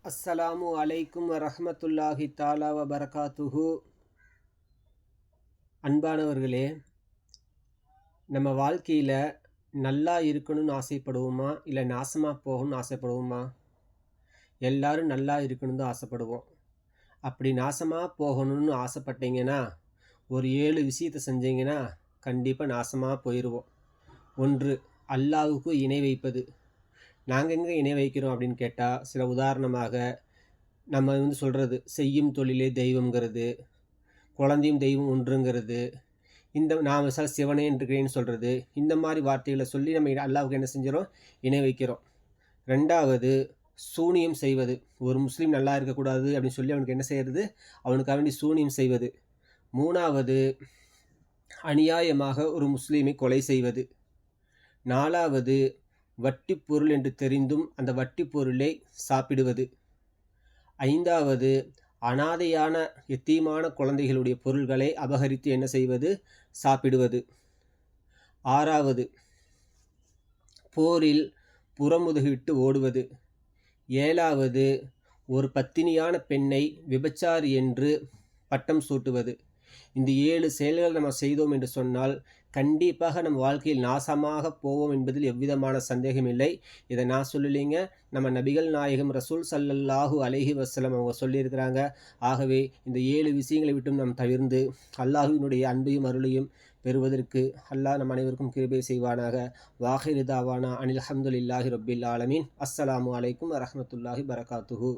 அஸ்ஸலாமு அலைக்கும் வரஹ்மத்துல்லாஹி தாலா வபரகாத்துஹு. அன்பானவர்களே, நம்ம வாழ்க்கையில் நல்லா இருக்கணும்னு ஆசைப்படுவோமா, இல்லை நாசமாக போகணும்னு ஆசைப்படுவோமா? எல்லாரும் நல்லா இருக்கணும்னு தான் ஆசைப்படுவோம். அப்படி நாசமாக போகணும்னு ஆசைப்பட்டீங்கன்னா, ஒரு 7 விஷயத்தை செஞ்சீங்கன்னா கண்டிப்பாக நாசமாக போயிடுவோம். 1. அல்லாஹ்வுக்கு இணை வைப்பது. நாங்கள் எங்கே இணை வைக்கிறோம் அப்படின்னு கேட்டால், சில உதாரணமாக நம்ம சொல்கிறது செய்யும் தொழிலே தெய்வங்கிறது, குழந்தையும் தெய்வம் ஒன்றுங்கிறது, இந்த நான் சிவனே இருக்கிறேன்னு சொல்கிறது, இந்த மாதிரி வார்த்தைகளை சொல்லி நம்ம அல்லாஹ்வுக்கு என்ன செஞ்சிடும், இணை வைக்கிறோம். 2வது சூனியம் செய்வது. ஒரு முஸ்லீம் நல்லா இருக்கக்கூடாது அப்படின்னு சொல்லி அவனுக்கு என்ன செய்கிறது, அவனுக்காக வேண்டி சூனியம் செய்வது. 3வது அநியாயமாக ஒரு முஸ்லீமை கொலை செய்வது. 4வது வட்டி பொருள் என்று தெரிந்தும் அந்த வட்டி பொருளை சாப்பிடுவது. 5வது அனாதையான எத்தீமான குழந்தைகளுடைய பொருள்களை அபகரித்து என்ன செய்வது, சாப்பிடுவது. 6வது போரில் புறமுதுகிட்டு ஓடுவது. 7வது ஒரு பத்தினியான பெண்ணை விபச்சாரி என்று பட்டம் சூட்டுவது. இந்த 7 செயல்கள் நம்ம செய்தோம் என்று சொன்னால் கண்டிப்பாக நம்ம வாழ்க்கையில் நாசமாக போவோம் என்பதில் எவ்விதமான சந்தேகம் இல்லை. இதை நான் சொல்லலைங்க, நம்ம நபிகள் நாயகம் ரசூல் ஸல்லல்லாஹு அலைஹி வஸல்லம் அவங்க சொல்லியிருக்கிறாங்க. ஆகவே இந்த 7 விஷயங்களை விட்டும் நாம் தவிர்ந்து அல்லாஹ்வினுடைய அன்பையும் அருளையும் பெறுவதற்கு அல்லாஹ் நம் அனைவருக்கும் கிருபை செய்வானாக. வாஹிரு தாவானா அனில் ஹம்துலில்லாஹி ரப்பில் ஆலமீன். அஸ்ஸலாமு அலைக்கும் வரஹ்மத்துல்லாஹி பரகாத்துஹு.